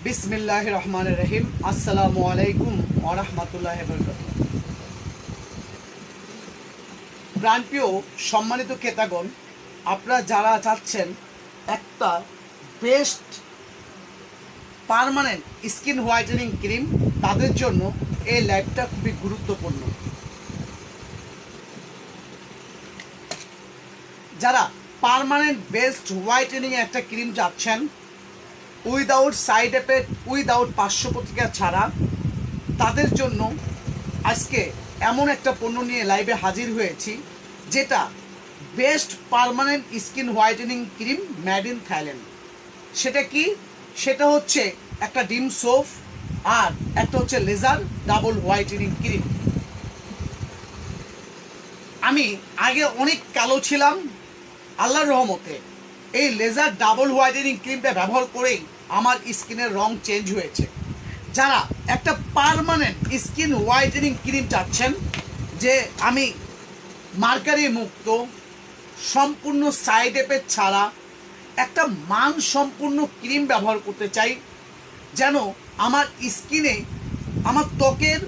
বিসমিল্লাহির রহমানির রহিম। আসসালামু আলাইকুম ওয়া রাহমাতুল্লাহি ওয়া বারাকাতুহু। প্রাণপ্রিয় সম্মানিত ক্রেতাগণ, আপনারা যারা চাচ্ছেন একটা best permanent skin whitening cream, তাদের জন্য এই লাইভটা খুবই গুরুত্বপূর্ণ। যারা পার্মানেন্ট বেস্ট হোয়াইটেনিং একটা ক্রিম চাচ্ছেন উইদাউট সাইড এফেক্ট, উইদাউট পার্শ্ব প্রতিক্রিয়া ছাড়া, তাদের জন্য আজকে এমন একটা পণ্য নিয়ে লাইভে হাজির হয়েছি যেটা best permanent skin whitening cream made in Thailand. সেটা কি? সেটা হচ্ছে একটা ডিম সোপ আর একটা হচ্ছে লেজার ডাবল হোয়াইটেনিং ক্রিম। আমি আগে অনেক কালো ছিলাম, আল্লাহর রহমতে এই লেজার ডাবল হোয়াইটেনিং ক্রিমটা ব্যবহার করেই আমার স্কিনের রং চেঞ্জ হয়েছে। যারা একটা পার্মানেন্ট স্কিন হোয়াইটেনিং ক্রিম চাচ্ছেন, যে আমি মার্কারি মুক্ত, সম্পূর্ণ সাইড এফেক্ট ছাড়া একটা মানসম্পন্ন ক্রিম ব্যবহার করতে চাই, যেন আমার স্কিনে আমার ত্বকের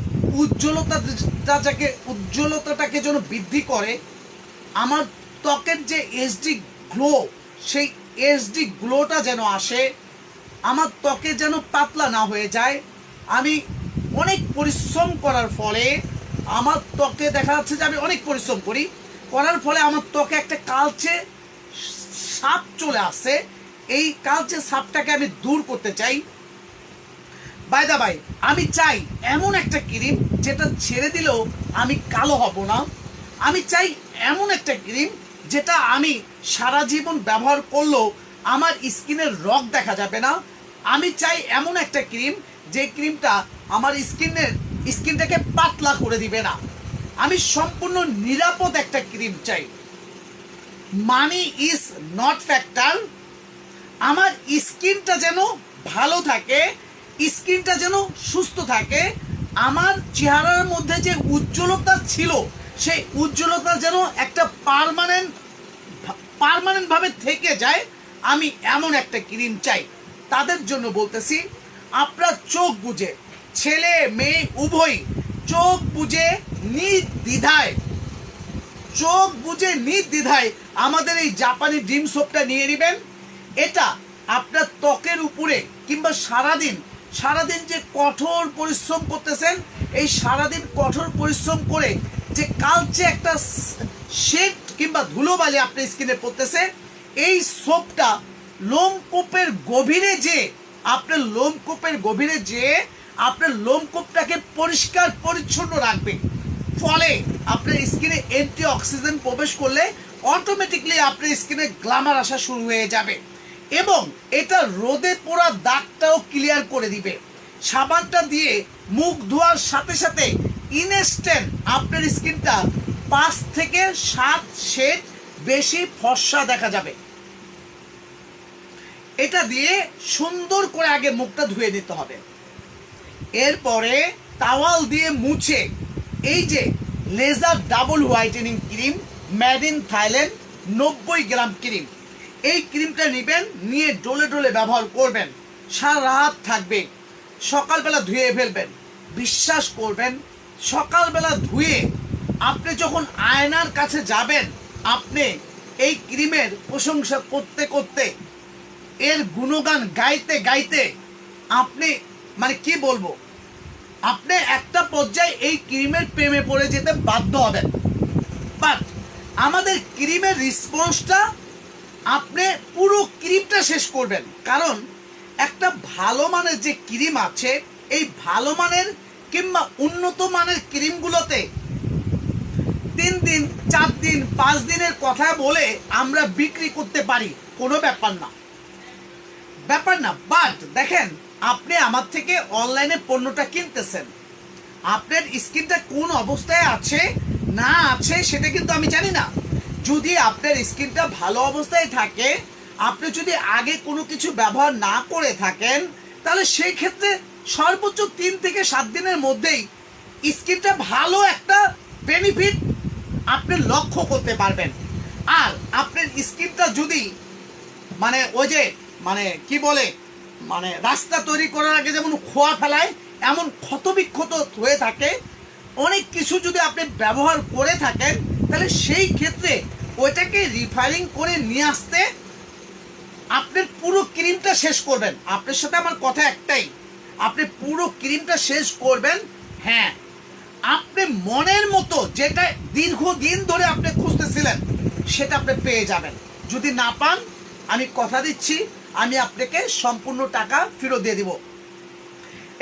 উজ্জ্বলতাটাকে যেন বৃদ্ধি করে, আমার ত্বকের যে এইচডি গ্লো, সেই এইচডি গ্লোটা যেন আসে, আমার ত্বকে যেন পাতলা না হয়ে যায়। আমি অনেক পরিশ্রম করার ফলে আমার ত্বকে দেখা যাচ্ছে যে আমি অনেক পরিশ্রম করার ফলে আমার ত্বকে একটা কালচে ছাপ চলে আসে। এই কালচে ছাপটাকে আমি দূর করতে চাই। বাই দা বাই, আমি চাই এমন একটা ক্রিম যেটা ছেড়ে দিলেও আমি কালো হব না। আমি চাই এমন একটা ক্রিম যেটা আমি সারা জীবন ব্যবহার করলেও আমার স্কিনের রগ দেখা যাবে না। আমি চাই এমন একটা ক্রিম যে ক্রিমটা আমার স্কিনটাকে পাতলা করে দিবে না। আমি সম্পূর্ণ নিরাপদ একটা ক্রিম চাই। Money is not factor. আমার স্কিনটা যেন ভালো থাকে, স্কিনটা যেন সুস্থ থাকে, আমার চেহারার মধ্যে যে উজ্জ্বলতা ছিল সেই উজ্জ্বলতা যেন একটা পার্মানেন্টভাবে থেকে যায়। আমি এমন একটা ক্রিম চাই। তাদের জন্য বলতেছি, আপনার চোখ বুঝে, ছেলে মেয়ে উভয় চোখ বুঝে নির্দ্বিধায় আমাদের এই জাপানি ডিম সোপটা নিয়ে নেবেন। এটা আপনার ত্বকের উপরে কিংবা সারাদিন যে কঠোর পরিশ্রম করতেছেন, এই সারাদিন কঠোর পরিশ্রম করে যে কালচে একটা শেড কিংবা ধুলোবালি আপনার স্কিনে পড়তেছে, এই সোপটা লোমকূপের গভীরে যে আপনার লোমকূপটাকে পরিষ্কার পরিচ্ছন্ন রাখবে। ফলে আপনার স্কিনে অ্যান্টি অক্সিডেন্ট প্রবেশ করলে অটোমেটিকলি আপনার স্কিনে গ্ল্যামার আসা শুরু হয়ে যাবে এবং এটা রোদে পোড়া দাগটাও ক্লিয়ার করে দিবে। সাবানটা দিয়ে মুখ ধোয়ার সাথে সাথে ইনস্ট্যান্ট আপনার স্কিনটা 5 থেকে 7 শেড বেশি ফর্সা দেখা যাবে। এটা দিয়ে সুন্দর করে আগে মুখটা ধুয়ে নিতে হবে। এরপরে টাওয়াল দিয়ে মুছে এই যে laser double whitening cream made in Thailand 90 gram cream, এই ক্রিমটা নেবেন, নিয়ে ডলে ডলে ব্যবহার করবেন। সারা রাত থাকবে, সকালবেলা ধুয়ে ফেলবেন। বিশ্বাস করবেন, সকালবেলা ধুয়ে আপনি যখন আয়নার কাছে যাবেন, আপনি এই ক্রিমের প্রশংসা করতে করতে, এর গুণগান গাইতে গাইতে আপনি মানে কি বলবো, আপনি একটা পর্যায়ে এই ক্রিমের প্রেমে পড়ে যেতে বাধ্য হবেন। বাট আমাদের ক্রিমের রেসপন্সটা, আপনি পুরো ক্রিমটা শেষ করবেন। কারণ একটা ভালো মানের যে ক্রিম আছে, এই ভালো মানের কিংবা উন্নত মানের ক্রিমগুলোতে 3 দিন 4 দিন 5 দিনের কথা বলে আমরা বিক্রি করতে পারি, কোনো ব্যাপার না। বাট দেখেন, আপনি আমার থেকে অনলাইনে পণ্যটা কিনতেছেন, আপনার স্কিনটা কোন অবস্থায় আছে না আছে সেটা কিন্তু আমি জানি না। যদি আপনার স্কিনটা ভালো অবস্থায় থাকে, আপনি যদি আগে কোনো কিছু ব্যবহার না করে থাকেন, তাহলে সেই ক্ষেত্রে সর্বোচ্চ 3 থেকে 7 দিনের মধ্যেই স্কিনটা ভালো একটা বেনিফিট আপনি লক্ষ্য করতে পারবেন। আর আপনার স্কিনটা যদি মানে ওই যে কি বলে মানে রাস্তা তৈরি করার আগে যেমন খোয়া ফেলায়, এমন ক্ষতবিক্ষত হয়ে থাকে। অনেক কিছু যদি আপনি ব্যবহার করে থাকেন তাহলে সেই ক্ষেত্রে ওইটাকে রিফাইনিং করে নিয়ে আসতে আপনার পুরো ক্রিমটা শেষ করবেন। আপনার সাথে আমার কথা একটাই, আপনি পুরো ক্রিমটা শেষ করবেন। হ্যাঁ, আপনি মনের মতো যেটা দীর্ঘদিন ধরে আপনি খুঁজতেছিলেন সেটা আপনি পেয়ে যাবেন। যদি না পান, আমি কথা দিচ্ছি আমি আপনাকে সম্পূর্ণ টাকা ফেরত দিয়ে দিব।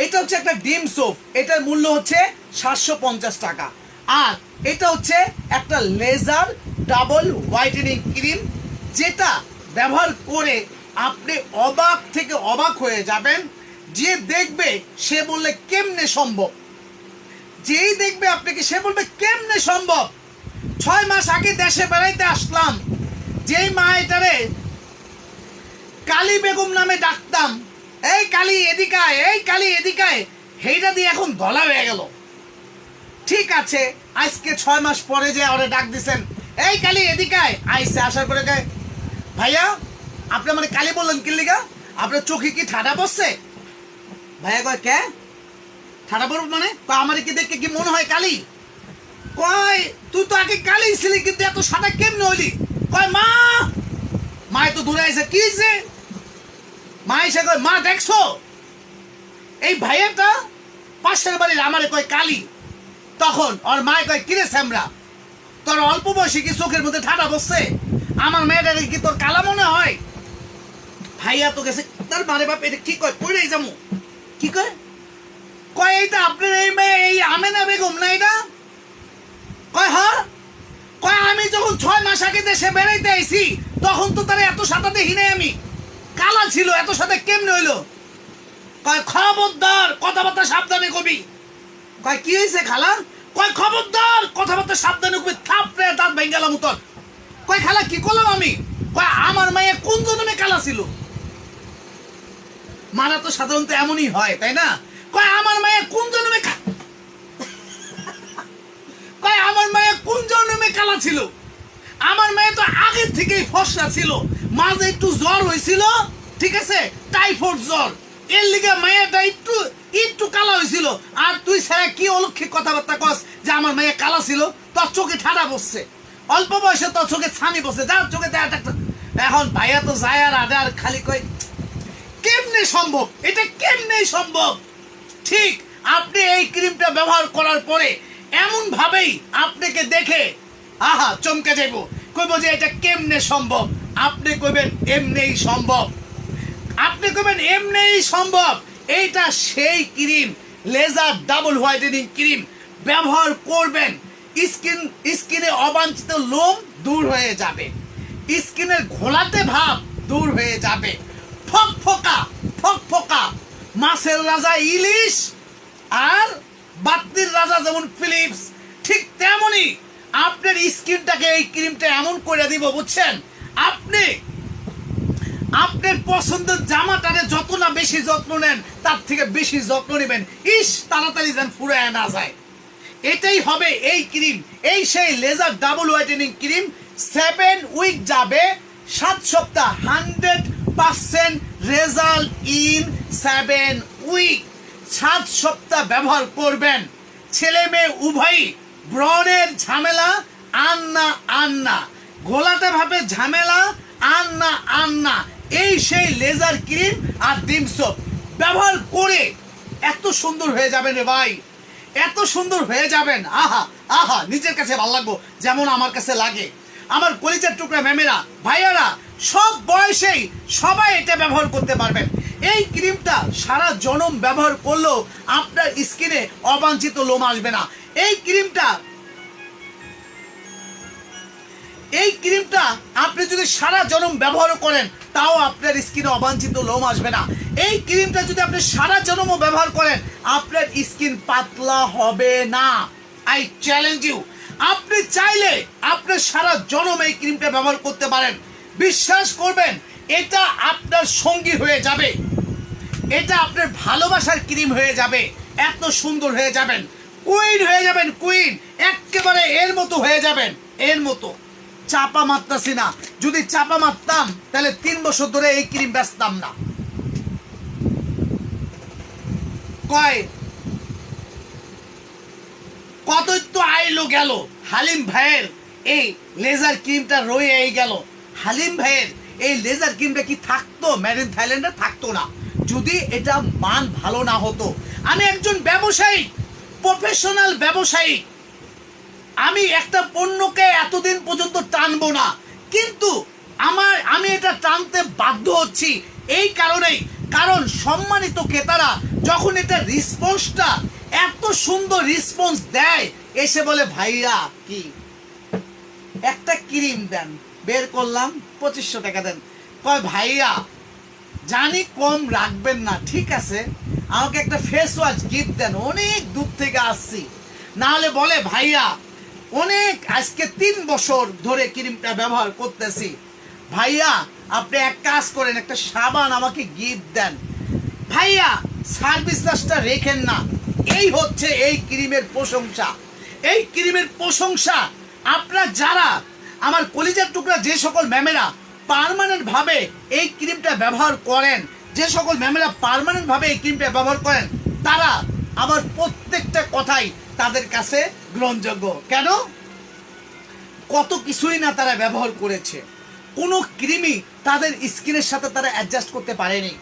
এটা হচ্ছে একটা ডিম সোপ, এটার মূল্য হচ্ছে 750 টাকা। আর এটা হচ্ছে একটা লেজার ডাবল হোয়াইটেনিং ক্রিম, যেটা ব্যবহার করে আপনি অবাক থেকে অবাক হয়ে যাবেন। যে দেখবে সে বললে কেমনে সম্ভব, যেই দেখবে আপনাকে সে বলবে কেমনে সম্ভব। 6 মাস আগে দেশে বেড়াইতে আসলাম, যেই মা এটারে কালী বেগম নামে ডাকতাম, এই কালী এদিকায়, এই কালী এদিকায়, সেইটা দিয়ে এখন ধলা হয়ে গেল। ঠিক আছে, আজকে 6 মাস পরে যে ওরে ডাক দিছেন, এই কালী এদিকায়, আইসে আসার পরে গায়ে, ভাইয়া আপনি মানে কালী বললেন কি লিগা? আপনার চোখে কি ঠাডা পড়ছে? ভাইয়া কয় কে ঠাডা পড়ব মানে? আমার কি দেখে কি মনে হয় কালী? কয় তুই তো আগে কালী ছিলি, কিন্তু এত সাদা কেমনে হইলি? কয় মা, মায় তো দূরে আইসে, কি হয়েছে? মা এসে কয় মা দেখছো এই ভাইয়াটা পাশের বাড়ির, আমারে কয় কালী। তখন ওর মায় কয় কিরে স্যামরা, তোর অল্প বয়সে কি চোখের মধ্যে ঠাডা বসছে? আমার মেয়েটাকে কি তোর কালা মনে হয়? ভাইয়া তো গেছে তার মারে বাপ, এটা কি কয় পড়েই যাবো? কি কয়? কয় এইটা আপনার এই মেয়ে, এই আমেনা বেগম না এটা? কয় হ্যাঁ। কয় আমি যখন 6 মাস আগে দেশে বেড়াইতে আইছি তখন তো তারা এত সাদা দেখি নাই, আমি কালা ছিল, এত সাদা কেমনে হইলো? কয় খবরদার কথাবার্তা সাবধানে কবি। কয় কি হয়েছে খালা? কয় খবরদার কথাবার্তা সাবধানে কবি, থাপড়ে দাঁত ভেঙে গেলাম তোর। কয় খালা কি করলাম আমি? কয় আমার মায়ে কোন জন্মে কালা ছিল? মারা তো সাধারণত এমনই হয়, তাই না? কয় আমার মায়ে কোন জন্মে কয় আমার মায়ে কোন জন্মে কালা ছিল? আমার মেয়ে তো আগের থেকেই ফর্সা ছিল, মাঝে একটু জ্বর হয়েছিল, ঠিক আছে, টাইফয়েড জ্বর, এর লিগে মায়েটা একটু একটু কালা হয়েছিল। আর তুই স্যার কি অলক্ষিক কথাবার্তা কস যে আমার মেয়ে কালা ছিল? তোর চোখে ঠাডা বসছে, অল্প বয়সে তোর চোখে ছানি বসছে, যার চোখে দেখা। এখন ভাইয়া তো যায় আর আডে আর খালি কয় কেমনে সম্ভব, এটা কেমনে সম্ভব? ঠিক আপনি এই ক্রিমটা ব্যবহার করার পরে এমন ভাবেই আপনাকে দেখে আহা চমকে যাইব, কইব যে এটা কেমনে সম্ভব। আপনি কইবেন এমনিই সম্ভব, আপনি কইবেন এমনিই সম্ভব। এইটা সেই cream, laser double whitening cream. ব্যবহার করবেন, স্কিনে অবাঞ্ছিত লোম দূর হয়ে যাবে, স্কিনের ঘোলাটে ভাব দূর হয়ে যাবে, ফকফকা ফকফকা মাছের রাজা ইলিশ আর বাত্তির রাজা যেমন ফিলিপস, ঠিক তেমনই আপনার স্কিনটাকে এই ক্রিমটা এমন করে দিব, বুঝছেন? আপনি আপনার পছন্দের জামাটারে যত না বেশি যত্ন নেন, তার থেকে বেশি যত্ন নেবেন, ইস তাড়াতাড়ি যেন ফুরায় না যায়। এটাই হবে এই ক্রিম, এই সেই laser double whitening cream. 7 week যাবে, 7 সপ্তাহ, 100% রেজাল্ট ইন 7 উইক। 7 সপ্তাহ ব্যবহার করবেন, ছেলে মেয়ে উভয়ই ব্রণের ঝামেলা আর না, ঘোলাটে ভাবে ঝামেলা আর না। এই সেই লেজার ক্রিম আর ডিম সোপ ব্যবহার করে এত সুন্দর হয়ে যাবেন রে ভাই, এত সুন্দর হয়ে যাবেন। আহা আহা, নিজের কাছে ভালো লাগবো যেমন আমার কাছে লাগে। আমার কলিজার টুকরা ম্যামেরা, ভাইয়ারা, সব বয়সেই সবাই এটা ব্যবহার করতে পারবেন। এই ক্রিমটা সারা জনম ব্যবহার করলেও আপনার স্কিনে অবাঞ্ছিত লোম আসবে না। এই ক্রিমটা আপনি যদি সারা জনম ব্যবহার করেন তাও আপনার স্কিনে অবাঞ্ছিত লোম আসবে না। এই ক্রিমটা যদি আপনি সারা জনমও ব্যবহার করেন আপনার স্কিন পাতলা হবে না। আই চ্যালেঞ্জ ইউ, আপনি চাইলে আপনার সারা জনম এই ক্রিমটা ব্যবহার করতে পারেন। বিশ্বাস করবেন, এটা আপনার সঙ্গী হয়ে যাবে, এটা আপনার ভালোবাসার ক্রিম হয়ে যাবে, এত সুন্দর হয়ে যাবেন, কুইন হয়ে যাবেন, কুইন একেবারে এর মতো হয়ে যাবেন, এর মতো। চাপা মারতাছি না, যদি চাপা মারতাম তাহলে 3 বছর ধরে এই ক্রিম বেচতাম না। কয় কত তো আইলো গেল, হালিম ভাইয়ের এই লেজার ক্রিমটা রয়ে গেল। হালিম ভাইয়ের এই লেজার ক্রিমটা কি থাকতো মেড ইন থাইল্যান্ডে? থাকতো না যদি এটা মান ভালো না হতো। আমি একজন ব্যবসায়ী, প্রফেশনাল ব্যবসায়ী, আমি একটা পণ্যকে এতদিন পর্যন্ত টানবো না, কিন্তু আমি এটা টানতে বাধ্য হচ্ছি এই কারণেই, কারণ সম্মানিত ক্রেতারা যখন এটা রেসপন্সটা এত সুন্দর রেসপন্স দেয়, এসে বলে ভাইয়া কি একটা ক্রিম দেন, বের করলাম 2500 টাকা দেন। কয় ভাইয়া জানি কম রাখবেন না, ঠিক আছে আমাকে একটা ফেস ওয়াশ গিফট দেন, অনেক দূর থেকে আসছি। নাহলে বলে ভাইয়া অনেক আজকে 3 বছর ধরে ক্রিমটা ব্যবহার করতেছি, ভাইয়া আপনি এক কাজ করেন একটা সাবান আমাকে গিফট দেন, ভাইয়া সার্ভিস চার্জটা রেখেন না। এই হচ্ছে এই ক্রিমের প্রশংসা। এই ক্রিমের প্রশংসা আপনারা যারা আমার কলিজার টুকরা যে সকল ম্যামেরা পার্মানেন্ট ভাবে এই ক্রিমটা ব্যবহার করেন, যে সকল ম্যামেরা পার্মানেন্ট ভাবে এই ক্রিমটা ব্যবহার করেন, তারা আবার প্রত্যেকটা কথাই তাদের কাছে গ্রহণযোগ্য। কেন? কত কিছুই না তারা ব্যবহার করেছে, কোনো ক্রিমই তাদের স্কিনের সাথে তারা অ্যাডজাস্ট করতে পারেনি।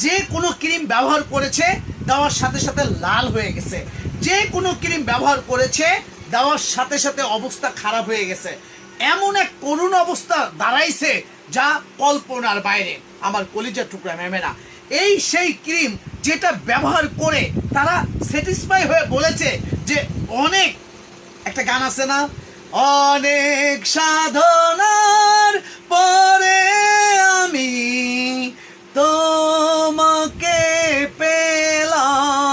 যে কোনো ক্রিম ব্যবহার করেছে দেওয়ার সাথে সাথে লাল হয়ে গেছে, যে কোনো ক্রিম ব্যবহার করেছে দেওয়ার সাথে সাথে অবস্থা খারাপ হয়ে গেছে, এমন এক করুণ অবস্থা দাঁড়াইছে যা কল্পনার বাইরে। আমার কলিজার টুকরা ম্যামেরা এই সেই ক্রিম যেটা ব্যবহার করে তারা স্যাটিসফাই হয়ে বলেছে যে অনেক, একটা গান আছে না, অনেক সাধনার পরে আমি তোমাকে পেলাম,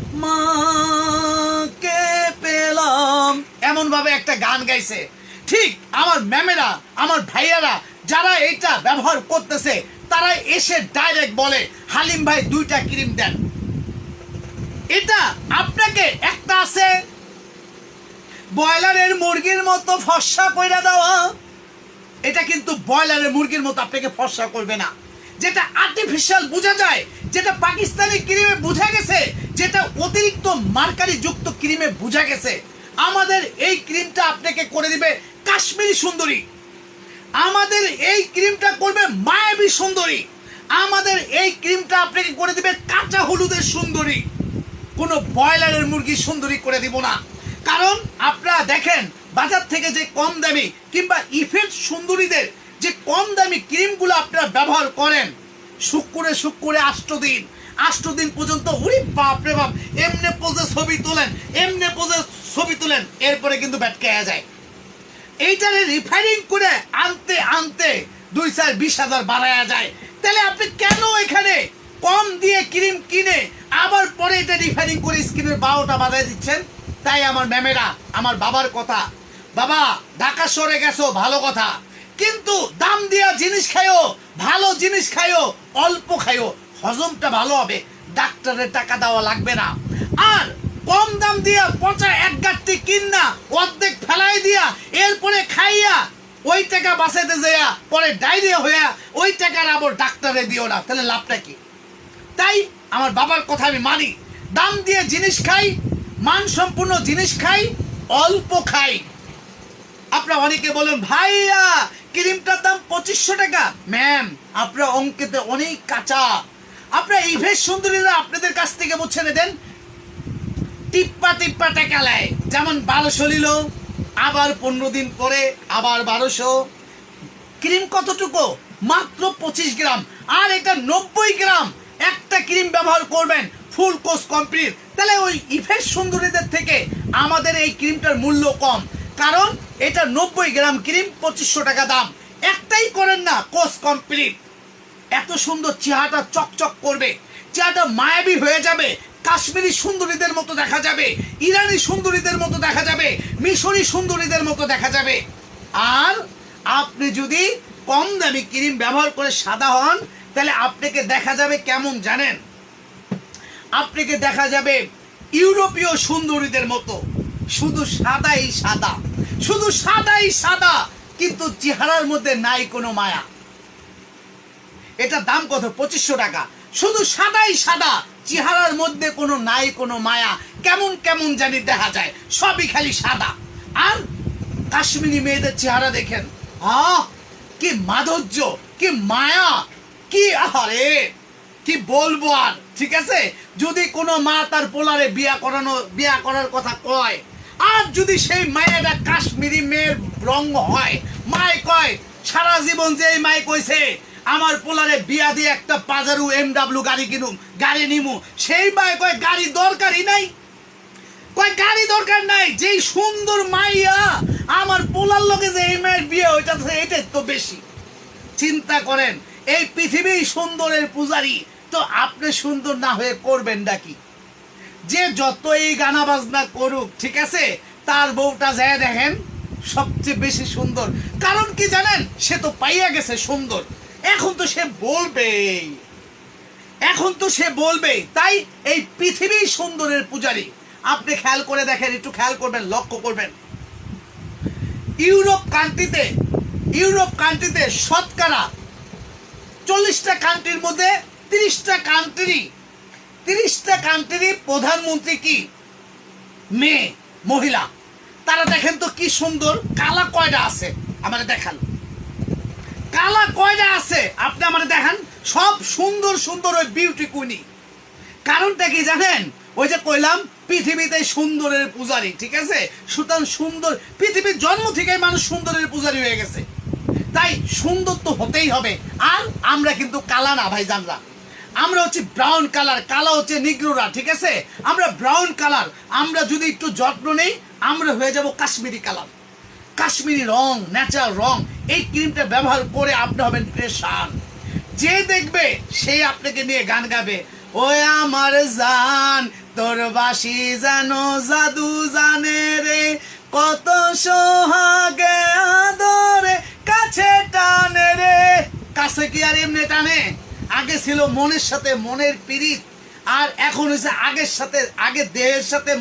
তোমাকে পেলাম, এমন ভাবে একটা গান গাইছে। ঠিক আমার ম্যামেরা, আমার ভাইয়ারা যারা এটা ব্যবহার করতেছে তারা এসে ডাইরেক্ট বলে হালিম ভাই 2টা ক্রিম দেন। এটা আপনাকে একটা আছে ব্রয়লারের মুরগির মতো ফর্সা কইরা দেওয়া, এটা কিন্তু ব্রয়লারের মুরগির মতো আপনাকে ফর্সা করবে না। যেটা আর্টিফিশিয়াল বোঝা যায়, যেটা পাকিস্তানি ক্রিমে বোঝা গেছে, যেটা অতিরিক্ত মার্কারি যুক্ত ক্রিমে বোঝা গেছে, আমাদের এই ক্রিমটা আপনাকে করে দিবে কাশ্মীরি সুন্দরী, আমাদের এই ক্রিমটা করবে মায়াবী সুন্দরী, আমাদের এই ক্রিমটা আপনাকে করে দিবে কাঁচা হলুদের সুন্দরী। কোনো ব্রয়লারের মুরগি সুন্দরী করে দিব না। কারণ আপনারা দেখেন বাজার থেকে যে কম দামি কিংবা ইফেক্ট সুন্দরীদের যে কম দামি ক্রিমগুলো আপনারা ব্যবহার করেন, শুক্রে 8 দিন পর্যন্ত উরি বাপ রে বাপ, এমনে পোজে ছবি তোলেন, এমনে পোজে ছবি তোলেন, এরপরে কিন্তু ব্যাটকে যায়। এইটারে রিফাইনিং করে আনতে আনতে 2-4-20,000 বাড়ায়া যায়। তাহলে আপনি কেন এখানে কম দিয়ে ক্রিম কিনে আবার পরে এটা রিফাইনিং করে স্কিনের 12টা বাজায় দিচ্ছেন? তাই আমার ম্যামেরা, আমার বাবার কথা, বাবা ঢাকা শহরে গেছো ভালো কথা, কিন্তু দাম দিয়া জিনিস খাইও, ভালো জিনিস খাইও, অল্প খাইও, হজমটা ভালো হবে, ডাক্তারের টাকা দেওয়া লাগবে না। আর কম দাম দিয়া পচা এক গাঁটটি কিনা অর্ধেক ফেলাই দিয়া এরপরে খাইয়া ওই টাকা বাঁচাইতে যাইয়া পরে ডায়রিয়া হইয়া ওই টাকার আবার ডাক্তারে দিও না, তাহলে লাভটা কি? তাই আমার বাবার কথা আমি মানি, দাম দিয়ে জিনিস খাই, মানসম্পন্ন জিনিস খাই, অল্প খাই। আপনারা অনেকে বলেন ভাইয়া ক্রিমটার দাম 2500 টাকা, ম্যাম আপনারা অঙ্কেতে অনেক কাঁচা। আপনারা ইভেস্ট সুন্দরীরা আপনাদের কাছ থেকে বুঝছে দেন টিপ্পা টিপ্পা টাকা নেয়, যেমন 1200 নিল, আবার 15 দিন পরে আবার 1200। ক্রিম কতটুকু? মাত্র 25 গ্রাম, আর এটা 90 গ্রাম একটা ক্রিম ব্যবহার করবেন, ফুল কোর্স কমপ্লিট। তাহলে ওই ইফেক্ট সুন্দরীদের থেকে আমাদের এই ক্রিমটার মূল্য কম, কারণ এটা 90 গ্রাম ক্রিম, 2500 টাকা দাম। একটাই করেন না, কোর্স কমপ্লিট। এত সুন্দর চেহারাটা চকচক করবে, চেহারাটা মায়াবী হয়ে যাবে, কাশ্মীরি সুন্দরীদের মতো দেখা যাবে, ইরানি সুন্দরীদের মতো দেখা যাবে, মিশরি সুন্দরীদের মতো দেখা যাবে। আর আপনি যদি কম দামি ক্রিম ব্যবহার করে সাদা হন, তাহলে আপনাকে দেখা যাবে কেমন জানেন? আপনাকে দেখা যাবে ইউরোপীয় সুন্দরীদের মতো, শুধু সাদাই সাদা, শুধু সাদাই সাদা, কিন্তু চেহারার মধ্যে নাই কোনো মায়া। এটা দাম কত? 2500 টাকা। শুধু সাদাই সাদা, চেহারার মধ্যে কোনো নাই কোনো মায়া, কেমন কেমন জানি দেখা যায়, সবই খালি সাদা। আর কাশ্মীরি মেয়েদের চেহারা দেখেন, কি মাধুর্য, কি মায়া, কি আহারে, কি বলবো আর। ঠিক আছে, যদি কোনো মা তার পোলারে বিয়া করার কথা কয়, আর যদি সেই মায়েরা কাশ্মীরি মেয়ের রঙ হয়, মায় কয় সারা জীবন যে মায় কইছে আমার পোলারে বিয়া দিয়ে একটা পাজারু MW গাড়ি নিমু, সেই মায় কয় গাড়ি দরকারই নাই, কয় গাড়ি দরকার নাই, যেই সুন্দর মাইয়া আমার পোলার লগে যে এই মায়ের বিয়ে এটাই তো বেশি। চিন্তা করেন, এই পৃথিবী সুন্দরের পূজারী, তো আপনি সুন্দর না হয়ে করবেন নাকি? যে যতই গানা বাজনা করুক, ঠিক আছে, তার বউটা যায় দেখেন সবচেয়ে বেশি সুন্দর। কারণ কি জানেন, সে তো পাইয়া গেছে সুন্দর, এখন তো সে বলবে, তাই এই পৃথিবী সুন্দরের পূজারী। আপনি খেয়াল করে দেখেন, একটু খেয়াল করবেন, লক্ষ্য করবেন, ইউরোপ কান্ট্রিতে শতকরা 40টা কান্ট্রির মধ্যে 30টা কান্ট্রির প্রধানমন্ত্রী কি মেয়ে, মহিলা। তারা দেখেন তো কি সুন্দর, কালা কয়টা আছে আমারে দেখান, কালা কয়টা আছে আপনি আমারে দেখান, সব সুন্দর সুন্দর ওই বিউটি কুইনি। কারণটা কি জানেন, ওই যে কইলাম পৃথিবীতে সুন্দরের পূজারী, ঠিক আছে, সুতরাং সুন্দর, পৃথিবীর জন্ম থেকে মানুষ সুন্দরের পূজারী হয়ে গেছে, তাই সুন্দর তো হতেই হবে। আর আমরা কিন্তু কালা না ভাইজানরা, আমরা হচ্ছে ব্রাউন কালার, কালা হচ্ছে নিগ্রোরা, ঠিক আছে, আমরা ব্রাউন কালার। আমরা যদি একটু যত্ন নেই, আমরা হয়ে যাব কাশ্মীরি কালার, কাশ্মীরি রং, ন্যাচারাল রং। এই ক্রিমটা ব্যবহার করে আপনি হবেন ফ্রেশান। যে দেখবে সেই আপনাকে নিয়ে গান গাবে, ওই আমার জান তোর বাসি যেন জাদু জানে রে, কত সোহাগে আদরে কাছে টানে রে। কাছে কি আর এমনি টানে? আগে ছিল মনের সাথে মনের পীড়িত, আর এখন হচ্ছে আগে দেহের সাথে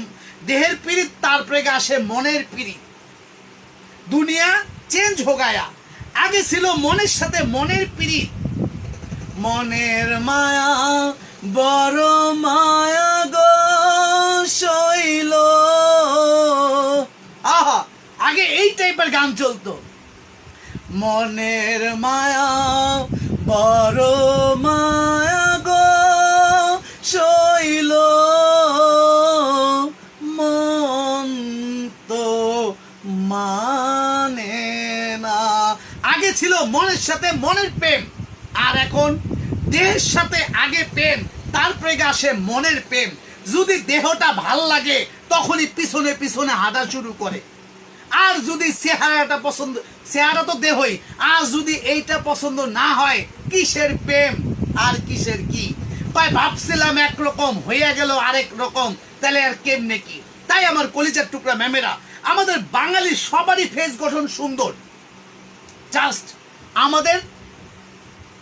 দেহের পীড়িত, তারপরে আসে মনের পীড়িত। দুনিয়া চেঞ্জ হো গায়া, আগে ছিল মনের সাথে মনের পীড়িত, মনের মায়া বড় মায়া গো শৈল। আহা, আগে এই টাইপের গান চলতো, মনের মায়া বড় মায়া গো শৈল, মন তো মানে না। আগে ছিল মনের সাথে মনের প্রেম, আর এখন দেহের সাথে আগে প্রেম, তারপরে আসে মনের প্রেম। যদি দেহটা ভাল লাগে তখনই পিছনে পিছনে হাঁটা শুরু করে, আর যদি চেহারাটা পছন্দ, চেহারা তো দেহই, আর যদি এইটা পছন্দ না হয়, কিসের প্রেম আর কিসের কি? তাই ভাবছিলাম একরকম, হইয়া গেল আরেক রকম, তাহলে আর কেমনে কি? তাই আমার কলিজার টুকরা ম্যামেরা, আমাদের বাঙালি সবারই ফেস গঠন সুন্দর, জাস্ট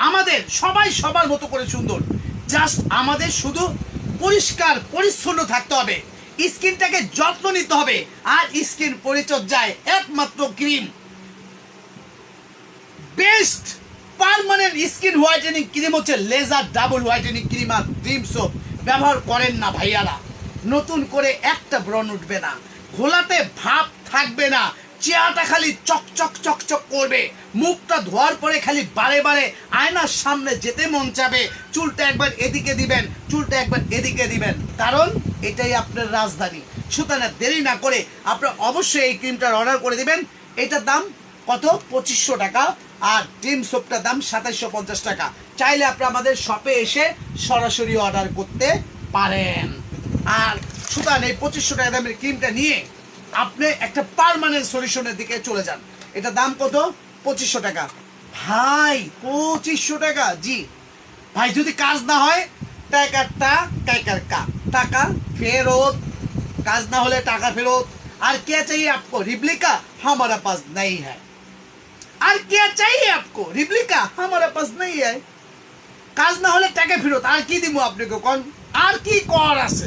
আমাদের সবাই সবার মতো করে সুন্দর, জাস্ট আমাদের শুধু পরিষ্কার পরিচ্ছন্ন থাকতে হবে, স্কিনটাকে যত্ন নিতে হবে। আর স্কিন পরিচর্যায় একমাত্র cream, best permanent skin whitening cream হচ্ছে লেজার ডাবল হোয়াইটেনিং ক্রিম আর ড্রিম সোপ। ব্যবহার করেন না ভাইয়ারা, নতুন করে একটা ব্রণ উঠবে না, ঘোলাতে ভাব থাকবে না, চেহারাটা খালি চকচক চকচক করবে, মুখটা ধোয়ার পরে খালি বারে বারে আয়নার সামনে যেতে মন চাবে, চুলটা একবার এদিকে দিবেন, চুলটা একবার এদিকে দিবেন, কারণ এটাই আপনার রাজধানী। সুতরাং দেরি না করে আপনারা অবশ্যই এই ক্রিমটার অর্ডার করে দিবেন। এটার দাম কত? 2500 টাকা, আর ড্রিম সোপটার দাম 2750 টাকা। চাইলে আপনারা আমাদের শপে এসে সরাসরি অর্ডার করতে পারেন। আর সুতরাং এই 2500 টাকা দামের ক্রিমটা নিয়ে আপনি একটা পার্মানেন্ট সলিউশনের দিকে চলে যান। এটা দাম কত? 2500 টাকা। ভাই 2500 টাকা? জি ভাই, যদি কাজ না হয় টাকা ফেরত, কাজ না হলে টাকা ফেরত। আর क्या चाहिए आपको? रिप्लिका हमारा पास नहीं है। আর क्या चाहिए आपको? रिप्लिका हमारा पास नहीं है। কাজ না হলে টাকা ফেরত, আর কি দিব আপনাকে কোন? আর কি কর আছে?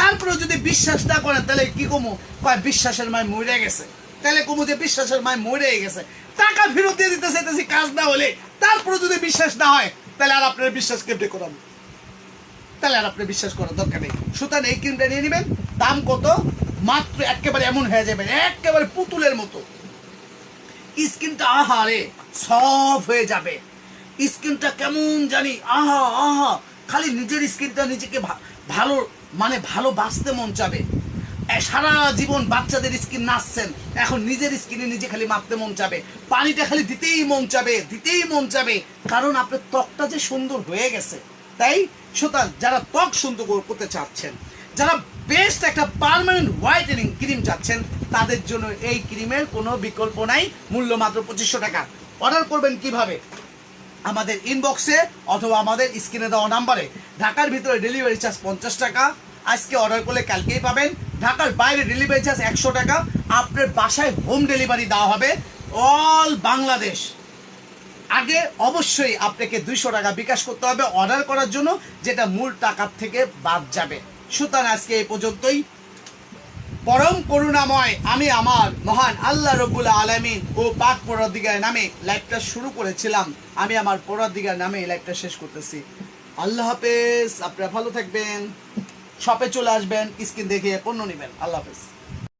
তারপরে যদি বিশ্বাস না করেন তাহলে কি কমু? কয় বিশ্বাসের মায় মরে গেছে, তাহলে কমু যে বিশ্বাসের মায় মরে গেছে, টাকা ফেরত দিয়ে দিতে চাইতেছি কাজ না হলে। তারপরে যদি বিশ্বাস না হয় তাহলে আর আপনার বিশ্বাস কেটে করান। তাহলে আর আপনি বিশ্বাস করার দরকার নেই। সুতরাং এই ক্রিমটা নিয়ে নেবেন। দাম কত? মাত্র একেবারে এমন হয়ে যাবেন একেবারে পুতুলের মতো, স্কিনটা আহারে সফট হয়ে যাবে, স্কিনটা কেমন জানি আহা আহা, খালি নিজের স্কিনটা নিজেকে ভালো মানে ভালোবাসতে মন চাবে। সারা জীবন বাচ্চাদের স্কিন নাচছেন, এখন নিজের স্কিনে নিজে খালি মাপতে মন চাবে, পানিটা খালি দিতেই মন চাবে, দিতেই মন চাবে, কারণ আপনার ত্বকটা যে সুন্দর হয়ে গেছে। তাই সুতরাং যারা ত্বক সুন্দর করতে চাচ্ছেন, যারা বেস্ট একটা পার্মানেন্ট হোয়াইটেনিং ক্রিম চাচ্ছেন, তাদের জন্য এই ক্রিমের কোনো বিকল্প নাই। মূল্য মাত্র 2500 টাকা। অর্ডার করবেন কিভাবে? আমাদের ইনবক্সে অথবা আমাদের স্ক্রিনে দেওয়া নাম্বারে। ঢাকার ভিতরে ডেলিভারি চার্জ 50 টাকা, আজকে অর্ডার করলে কালকেই পাবেন। ঢাকার বাইরে ডেলিভারি চার্জ 100 টাকা, আপনার বাসায় হোম ডেলিভারি দেওয়া হবে অল বাংলাদেশ। আগে অবশ্যই আপনাকে 200 টাকা বিকাশ করতে হবে অর্ডার করার জন্য, যেটা মূল টাকার থেকে বাদ যাবে। সুতরাং আজকে এই পর্যন্তই। পরম করুণাময় আমি আমার মহান আল্লাহ রব্বুল আলামিন ও পাক পরদিগার নামে লাইভটা শুরু করেছিলাম, আমি আমার পরদিগার নামে এই লাইভটা শেষ করতেছি। আল্লাহ হাফেজ, আপনারা ভালো থাকবেন, শপে চলে আসবেন, স্ক্রিন দেখে পণ্য নেবেন। আল্লাহ হাফেজ।